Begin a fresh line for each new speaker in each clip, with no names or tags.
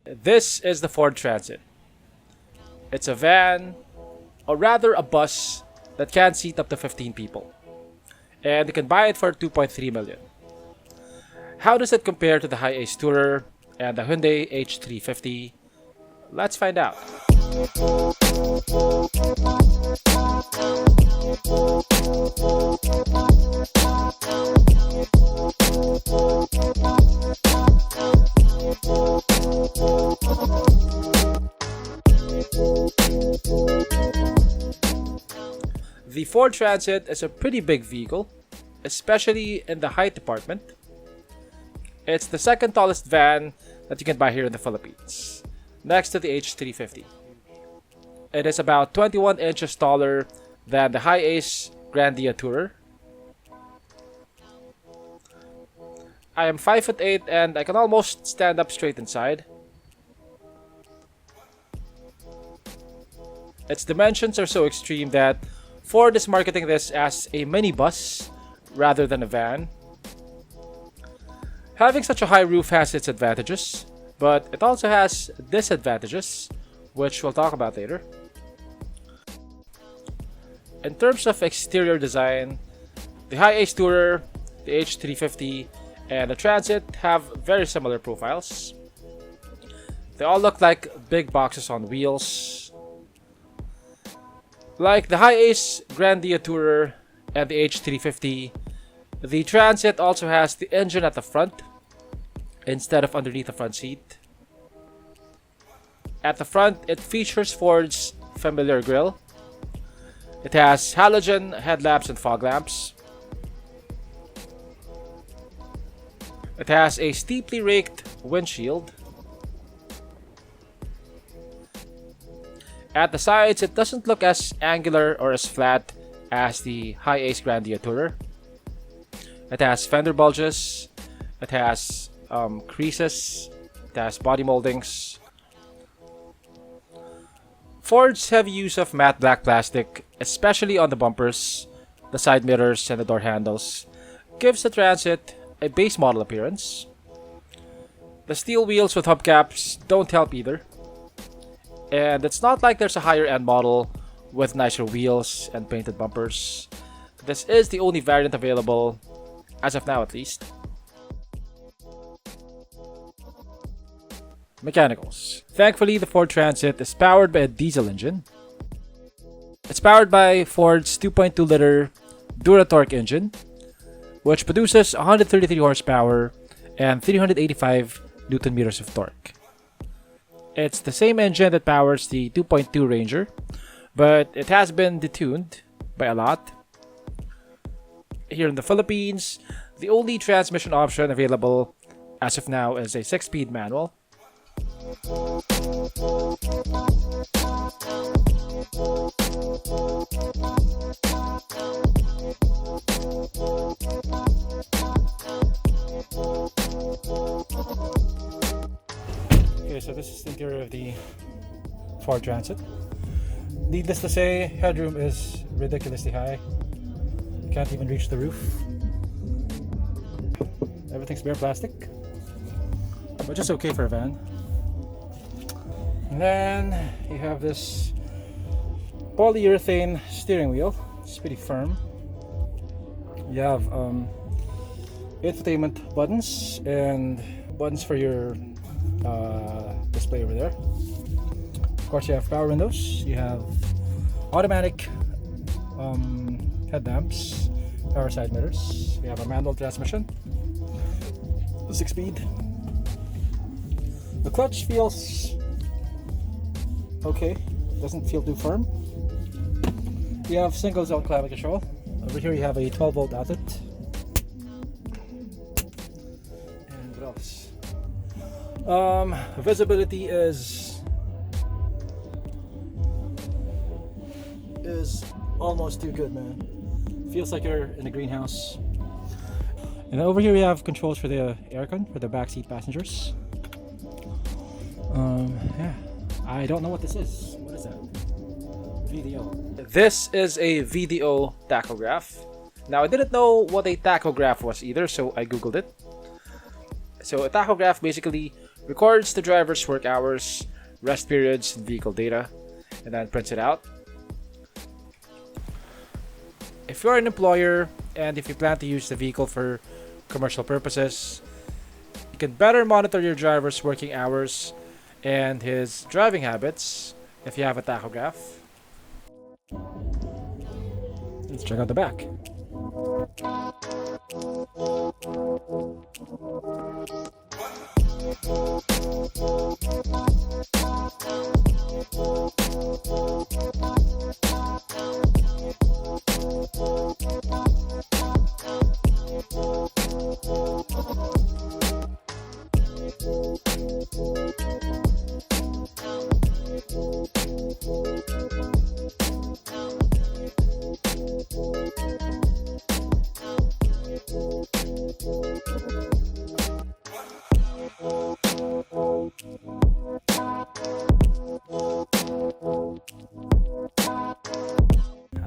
This is the Ford Transit. It's a van, or rather a bus, that can seat up to 15 people. And you can buy it for 2.3 million. How does it compare to the Hiace Tourer and the Hyundai H350? Let's find out. The Ford Transit is a pretty big vehicle, especially in the height department. It's the second tallest van that you can buy here in the Philippines, next to the H350. It is about 21 inches taller than the Hiace Grandia Tourer. I am 5'8" and I can almost stand up straight inside. Its dimensions are so extreme that Ford is marketing this as a minibus rather than a van. Having such a high roof has its advantages, but it also has disadvantages, which we'll talk about later. In terms of exterior design, the Hiace Tourer, the H350, and the Transit have very similar profiles. They all look like big boxes on wheels. Like the Hiace Grandia Tourer and the H350, the Transit also has the engine at the front instead of underneath the front seat. At the front, it features Ford's familiar grille. It has halogen headlamps and fog lamps. It has a steeply raked windshield. At the sides, it doesn't look as angular or as flat as the Hiace Grandia Tourer. It has fender bulges. It has creases. It has body moldings. Ford's heavy use of matte black plastic, especially on the bumpers, the side mirrors, and the door handles, gives the Transit a base model appearance. The steel wheels with hubcaps don't help either. And it's not like there's a higher end model with nicer wheels and painted bumpers. This is the only variant available, as of now at least. Mechanicals. Thankfully, the Ford Transit is powered by a diesel engine. It's powered by Ford's 2.2-liter Duratorque engine, which produces 133 horsepower and 385 Newton meters of torque. It's the same engine that powers the 2.2 Ranger, but it has been detuned by a lot. Here in the Philippines, the only transmission option available as of now is a 6-speed manual. Okay, so this is the interior of the Ford Transit. Needless to say, headroom is ridiculously high. You can't even reach the roof. Everything's bare plastic, which is okay for a van. And then you have this polyurethane steering wheel. It's pretty firm. You have infotainment buttons and buttons for your display over there. Of course, you have power windows. You have automatic headlamps, power side mirrors. You have a manual transmission, 6-speed. The clutch feels okay, doesn't feel too firm. You have single zone climate control. Over here you have a 12-volt outlet. And what else? Visibility is almost too good, man. Feels like you're in a greenhouse. And over here we have controls for the aircon for the backseat passengers. Yeah, I don't know what this is. What is that? VDO. This is a VDO tachograph. Now, I didn't know what a tachograph was either, so I googled it. So a tachograph basically records the driver's work hours, rest periods, and vehicle data, and then prints it out. If you're an employer and if you plan to use the vehicle for commercial purposes, you can better monitor your driver's working hours and his driving habits if you have a tachograph. Let's check out the back.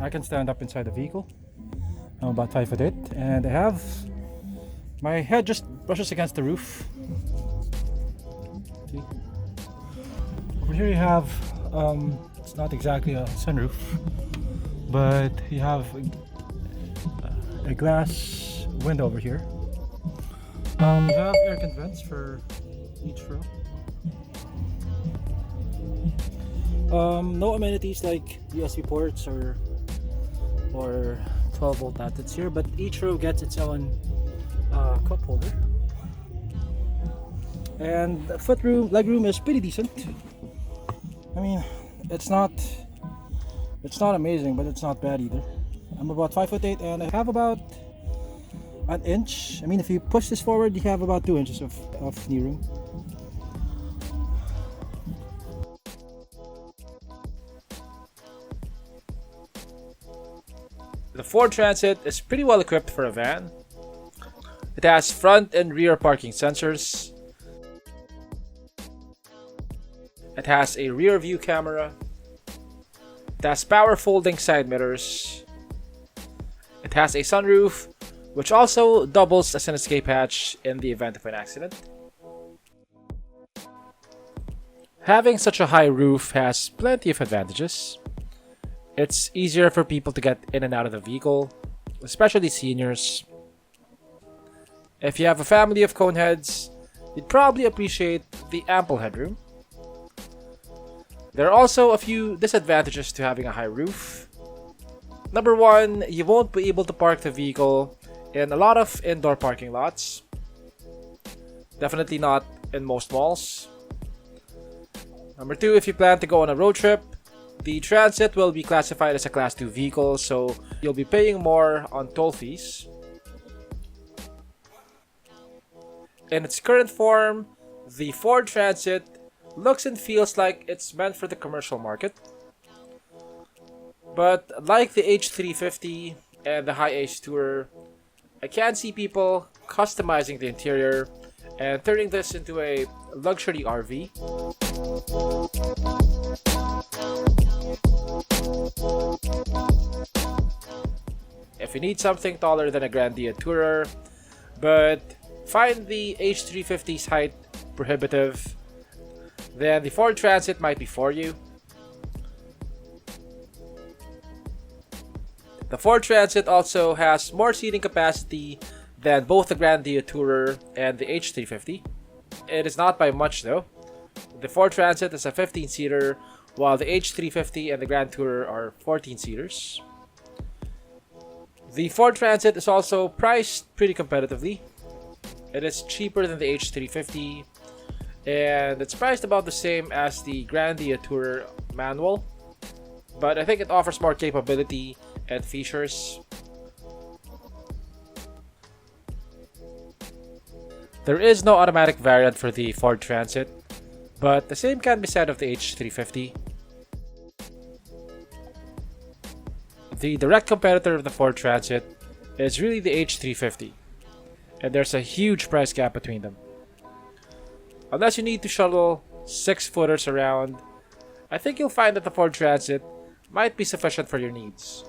I can stand up inside the vehicle. I'm about 5'8", and I have my head just brushes against the roof. See? Over here you have it's not exactly a sunroof, but you have a glass window over here. You have air vents for each row. No amenities like USB ports or 12-volt outlets here, but each row gets its own cup holder. And the legroom is pretty decent. I mean, it's not amazing, but it's not bad either. I'm about 5'8", and I have about an inch. I mean, if you push this forward, you have about 2 inches of knee room. The Ford Transit is pretty well equipped for a van. It has front and rear parking sensors. It has a rear view camera. It has power folding side mirrors. It has a sunroof, which also doubles as an escape hatch in the event of an accident. Having such a high roof has plenty of advantages. It's easier for people to get in and out of the vehicle, especially seniors. If you have a family of coneheads, you'd probably appreciate the ample headroom. There are also a few disadvantages to having a high roof. Number one, you won't be able to park the vehicle in a lot of indoor parking lots. Definitely not in most malls. Number two, if you plan to go on a road trip, the Transit will be classified as a Class 2 vehicle, so you'll be paying more on toll fees. In its current form, the Ford Transit looks and feels like it's meant for the commercial market. But like the H350 and the Hiace Tourer, I can see people customizing the interior and turning this into a luxury RV. If you need something taller than a Grandia Tourer, but find the H350's height prohibitive, then the Ford Transit might be for you. The Ford Transit also has more seating capacity than both the Grandia Tourer and the H350. It is not by much though. The Ford Transit is a 15-seater, while the H350 and the Grand Tourer are 14-seaters. The Ford Transit is also priced pretty competitively. It is cheaper than the H350, and it's priced about the same as the Grandia Tourer manual, but I think it offers more capability and features. There is no automatic variant for the Ford Transit, but the same can be said of the H350. The direct competitor of the Ford Transit is really the H350, and there's a huge price gap between them. Unless you need to shuttle 6-footers around, I think you'll find that the Ford Transit might be sufficient for your needs.